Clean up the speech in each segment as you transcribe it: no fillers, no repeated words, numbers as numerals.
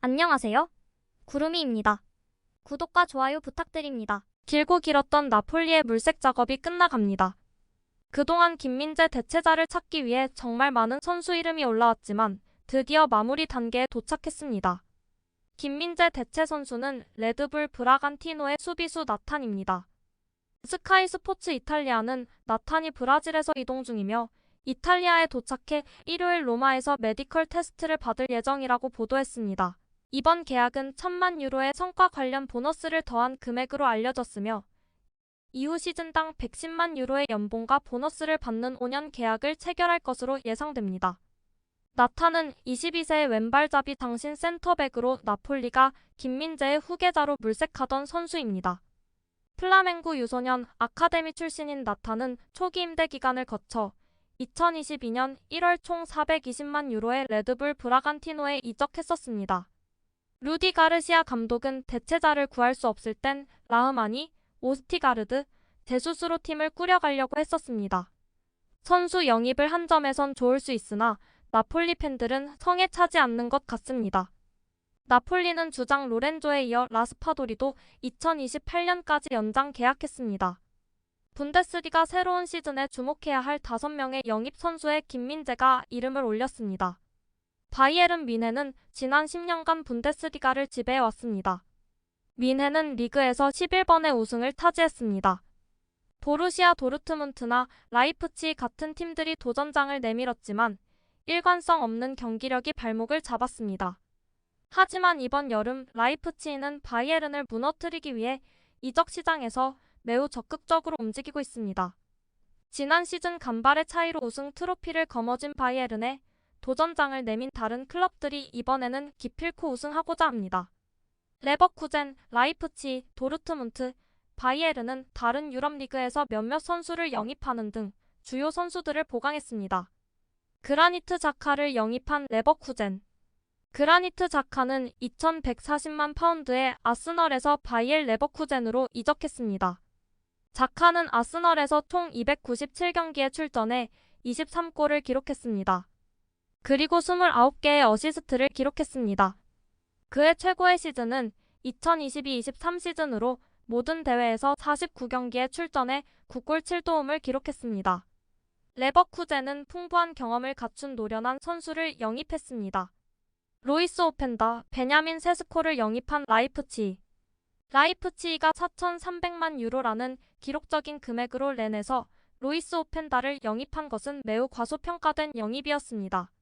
안녕하세요. 구름이입니다. 구독과 좋아요 부탁드립니다. 길고 길었던 나폴리의 물색 작업이 끝나갑니다. 그동안 김민재 대체자를 찾기 위해 정말 많은 선수 이름이 올라왔지만 드디어 마무리 단계에 도착했습니다. 김민재 대체 선수는 레드불 브라간티노의 수비수 나탄입니다. 스카이 스포츠 이탈리아는 나탄이 브라질에서 이동 중이며 이탈리아에 도착해 일요일 로마에서 메디컬 테스트를 받을 예정이라고 보도했습니다. 이번 계약은 1,000만 유로의 성과 관련 보너스를 더한 금액으로 알려졌으며 이후 시즌당 110만 유로의 연봉과 보너스를 받는 5년 계약을 체결할 것으로 예상됩니다. 나탄은 22세의 왼발잡이 장신 센터백으로 나폴리가 김민재의 후계자로 물색하던 선수입니다. 플라멩고 유소년 아카데미 출신인 나탄은 초기 임대 기간을 거쳐 2022년 1월 총 420만 유로의 레드불 브라간티노에 이적했었습니다. 루디 가르시아 감독은 대체자를 구할 수 없을 땐 라흐마니, 오스티가르드, 제수스로 팀을 꾸려가려고 했었습니다. 선수 영입을 한 점에선 좋을 수 있으나 나폴리 팬들은 성에 차지 않는 것 같습니다. 나폴리는 주장 로렌조에 이어 라스파도리도 2028년까지 연장 계약했습니다. 분데스리가 새로운 시즌에 주목해야 할 5명의 영입 선수에 김민재가 이름을 올렸습니다. 바이에른 뮌헨은 지난 10년간 분데스리가를 지배해왔습니다. 뮌헨은 리그에서 11번의 우승을 차지했습니다. 보루시아 도르트문트나 라이프치히 같은 팀들이 도전장을 내밀었지만 일관성 없는 경기력이 발목을 잡았습니다. 하지만 이번 여름 라이프치히는 바이에른을 무너뜨리기 위해 이적 시장에서 매우 적극적으로 움직이고 있습니다. 지난 시즌 간발의 차이로 우승 트로피를 거머쥔 바이에른에 도전장을 내민 다른 클럽들이 이번에는 기필코 우승하고자 합니다. 레버쿠젠, 라이프치히, 도르트문트, 바이에른은 다른 유럽 리그에서 몇몇 선수를 영입하는 등 주요 선수들을 보강했습니다. 그라니트 자카를 영입한 레버쿠젠. 그라니트 자카는 2,140만 파운드의 아스널에서 바이엘 레버쿠젠으로 이적했습니다. 자카는 아스널에서 총 297경기에 출전해 23골을 기록했습니다. 그리고 29개의 어시스트를 기록했습니다. 그의 최고의 시즌은 2022-23 시즌으로 모든 대회에서 49경기에 출전해 9골 7도움을 기록했습니다. 레버쿠젠은 풍부한 경험을 갖춘 노련한 선수를 영입했습니다. 로이스 오펜다, 베냐민 세스코를 영입한 라이프치히. 라이프치히가 4,300만 유로라는 기록적인 금액으로 렌에서 로이스 오펜다를 영입한 것은 매우 과소평가된 영입이었습니다.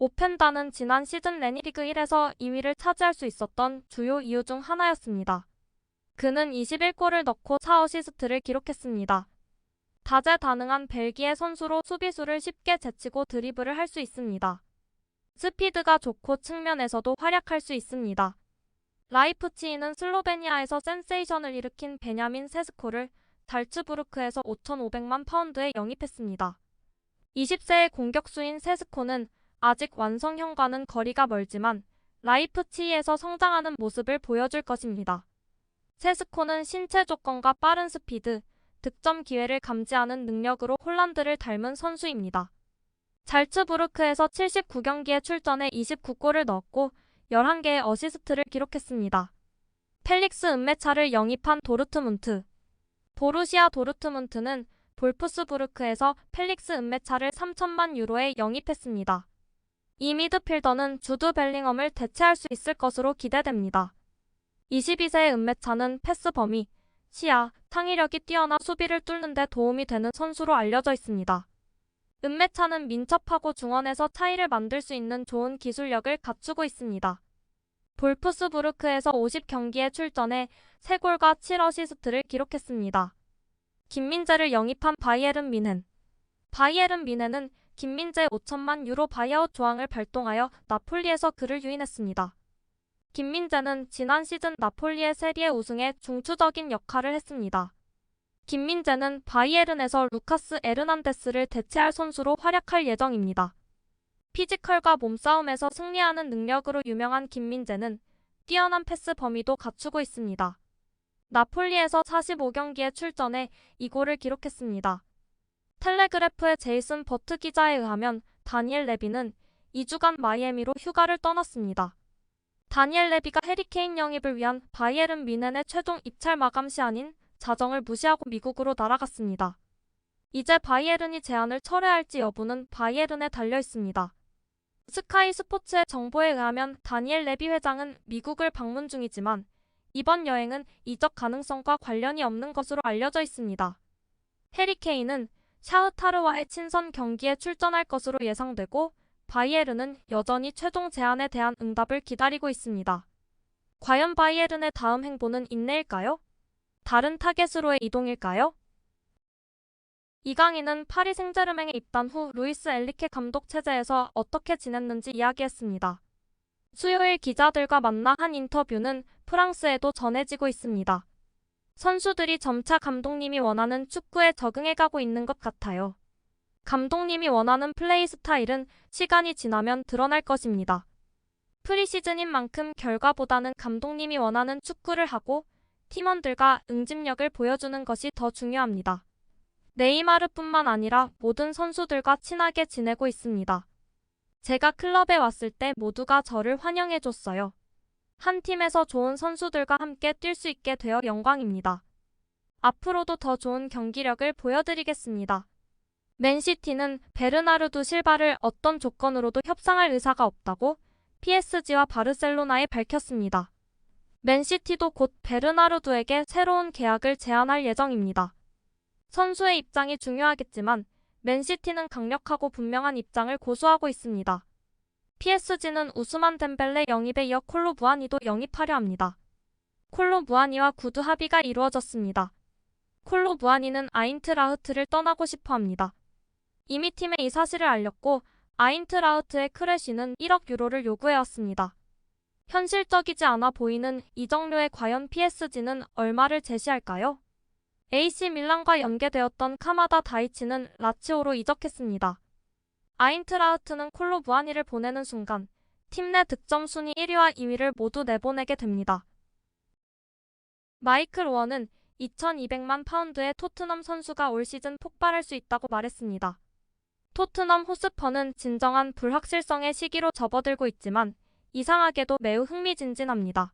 오펜다는 지난 시즌 레니리그 1에서 2위를 차지할 수 있었던 주요 이유 중 하나였습니다. 그는 21골을 넣고 4어시스트를 기록했습니다. 다재다능한 벨기에 선수로 수비수를 쉽게 제치고 드리블을 할 수 있습니다. 스피드가 좋고 측면에서도 활약할 수 있습니다. 라이프치히는 슬로베니아에서 센세이션을 일으킨 베냐민 세스코를 잘츠부르크에서 5,500만 파운드에 영입했습니다. 20세의 공격수인 세스코는 아직 완성형과는 거리가 멀지만 라이프치히에서 성장하는 모습을 보여줄 것입니다. 세스코는 신체 조건과 빠른 스피드, 득점 기회를 감지하는 능력으로 홀란드를 닮은 선수입니다. 잘츠부르크에서 79경기에 출전해 29골을 넣었고 11개의 어시스트를 기록했습니다. 펠릭스 은메차를 영입한 도르트문트. 보루시아 도르트문트는 볼프스부르크에서 펠릭스 은메차를 3천만 유로에 영입했습니다. 이 미드필더는 주드 벨링엄을 대체할 수 있을 것으로 기대됩니다. 22세의 은메차는 패스 범위, 시야, 창의력이 뛰어나 수비를 뚫는 데 도움이 되는 선수로 알려져 있습니다. 은메차는 민첩하고 중원에서 차이를 만들 수 있는 좋은 기술력을 갖추고 있습니다. 볼프스부르크에서 50경기에 출전해 3골과 7어시스트를 기록했습니다. 김민재를 영입한 바이에른 뮌헨. 바이에른 뮌헨은 김민재 5천만 유로 바이아웃 조항을 발동하여 나폴리에서 그를 유인했습니다. 김민재는 지난 시즌 나폴리의 세리에 우승에 중추적인 역할을 했습니다. 김민재는 바이에른에서 루카스 에르난데스를 대체할 선수로 활약할 예정입니다. 피지컬과 몸싸움에서 승리하는 능력으로 유명한 김민재는 뛰어난 패스 범위도 갖추고 있습니다. 나폴리에서 45경기에 출전해 2골을 기록했습니다. 텔레그래프의 제이슨 버트 기자에 의하면 다니엘 레비는 2주간 마이애미로 휴가를 떠났습니다. 다니엘 레비가 해리케인 영입을 위한 바이에른 뮌헨의 최종 입찰 마감 시한인 자정을 무시하고 미국으로 날아갔습니다. 이제 바이에른이 제안을 철회할지 여부는 바이에른에 달려 있습니다. 스카이 스포츠의 정보에 의하면 다니엘 레비 회장은 미국을 방문 중이지만 이번 여행은 이적 가능성과 관련이 없는 것으로 알려져 있습니다. 해리케인은 샤흐타르와의 친선 경기에 출전할 것으로 예상되고 바이에른은 여전히 최종 제안에 대한 응답을 기다리고 있습니다. 과연 바이에른의 다음 행보는 인내일까요? 다른 타겟으로의 이동일까요? 이강인은 파리 생제르맹에 입단 후 루이스 엔리케 감독 체제에서 어떻게 지냈는지 이야기했습니다. 수요일 기자들과 만나 한 인터뷰는 프랑스에도 전해지고 있습니다. 선수들이 점차 감독님이 원하는 축구에 적응해가고 있는 것 같아요. 감독님이 원하는 플레이 스타일은 시간이 지나면 드러날 것입니다. 프리시즌인 만큼 결과보다는 감독님이 원하는 축구를 하고 팀원들과 응집력을 보여주는 것이 더 중요합니다. 네이마르뿐만 아니라 모든 선수들과 친하게 지내고 있습니다. 제가 클럽에 왔을 때 모두가 저를 환영해줬어요. 한 팀에서 좋은 선수들과 함께 뛸 수 있게 되어 영광입니다. 앞으로도 더 좋은 경기력을 보여드리겠습니다. 맨시티는 베르나르두 실바를 어떤 조건으로도 협상할 의사가 없다고 PSG와 바르셀로나에 밝혔습니다. 맨시티도 곧 베르나르두에게 새로운 계약을 제안할 예정입니다. 선수의 입장이 중요하겠지만 맨시티는 강력하고 분명한 입장을 고수하고 있습니다. PSG는 우스만 덴벨레 영입에 이어 콜로 무아니도 영입하려 합니다. 콜로 무아니와 구두 합의가 이루어졌습니다. 콜로 무아니는 아인트라흐트를 떠나고 싶어 합니다. 이미 팀에 이 사실을 알렸고 아인트라흐트의 크레쉬는 1억 유로를 요구해왔습니다. 현실적이지 않아 보이는 이적료에 과연 PSG는 얼마를 제시할까요? AC 밀란과 연계되었던 카마다 다이치는 라치오로 이적했습니다. 아인트라흐트는 콜로 무아니를 보내는 순간 팀 내 득점 순위 1위와 2위를 모두 내보내게 됩니다. 마이클 오원은 2,200만 파운드의 토트넘 선수가 올 시즌 폭발할 수 있다고 말했습니다. 토트넘 호스퍼는 진정한 불확실성의 시기로 접어들고 있지만 이상하게도 매우 흥미진진합니다.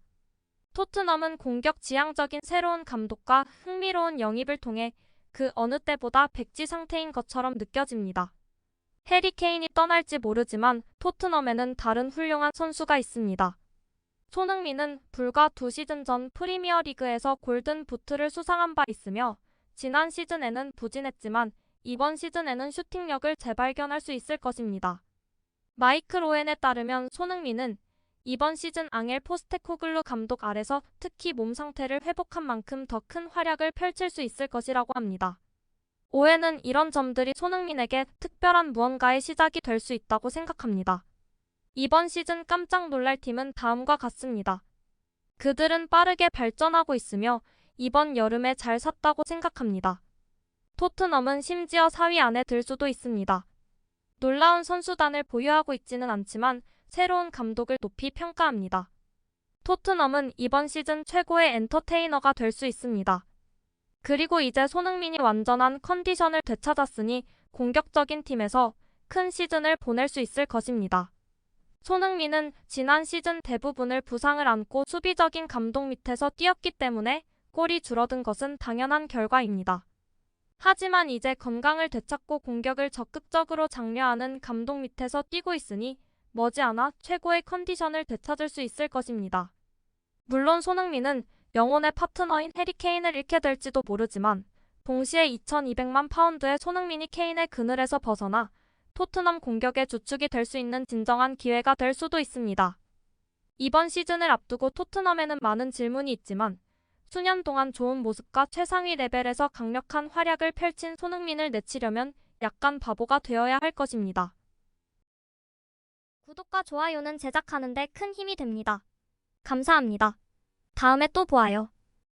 토트넘은 공격 지향적인 새로운 감독과 흥미로운 영입을 통해 그 어느 때보다 백지 상태인 것처럼 느껴집니다. 해리 케인이 떠날지 모르지만 토트넘에는 다른 훌륭한 선수가 있습니다. 손흥민은 불과 2시즌 전 프리미어리그에서 골든 부트를 수상한 바 있으며 지난 시즌에는 부진했지만 이번 시즌에는 슈팅력을 재발견할 수 있을 것입니다. 마이클 오웬에 따르면 손흥민은 이번 시즌 앙헬 포스테코글루 감독 아래서 특히 몸 상태를 회복한 만큼 더 큰 활약을 펼칠 수 있을 것이라고 합니다. 오웬은 이런 점들이 손흥민에게 특별한 무언가의 시작이 될 수 있다고 생각합니다. 이번 시즌 깜짝 놀랄 팀은 다음과 같습니다. 그들은 빠르게 발전하고 있으며 이번 여름에 잘 샀다고 생각합니다. 토트넘은 심지어 4위 안에 들 수도 있습니다. 놀라운 선수단을 보유하고 있지는 않지만 새로운 감독을 높이 평가합니다. 토트넘은 이번 시즌 최고의 엔터테이너가 될 수 있습니다. 그리고 이제 손흥민이 완전한 컨디션을 되찾았으니 공격적인 팀에서 큰 시즌을 보낼 수 있을 것입니다. 손흥민은 지난 시즌 대부분을 부상을 안고 수비적인 감독 밑에서 뛰었기 때문에 골이 줄어든 것은 당연한 결과입니다. 하지만 이제 건강을 되찾고 공격을 적극적으로 장려하는 감독 밑에서 뛰고 있으니 머지않아 최고의 컨디션을 되찾을 수 있을 것입니다. 물론 손흥민은 영혼의 파트너인 해리 케인을 잃게 될지도 모르지만 동시에 2,200만 파운드의 손흥민이 케인의 그늘에서 벗어나 토트넘 공격의 주축이 될 수 있는 진정한 기회가 될 수도 있습니다. 이번 시즌을 앞두고 토트넘에는 많은 질문이 있지만 수년 동안 좋은 모습과 최상위 레벨에서 강력한 활약을 펼친 손흥민을 내치려면 약간 바보가 되어야 할 것입니다. 구독과 좋아요는 제작하는 데 큰 힘이 됩니다. 감사합니다. 다음에 또 보아요.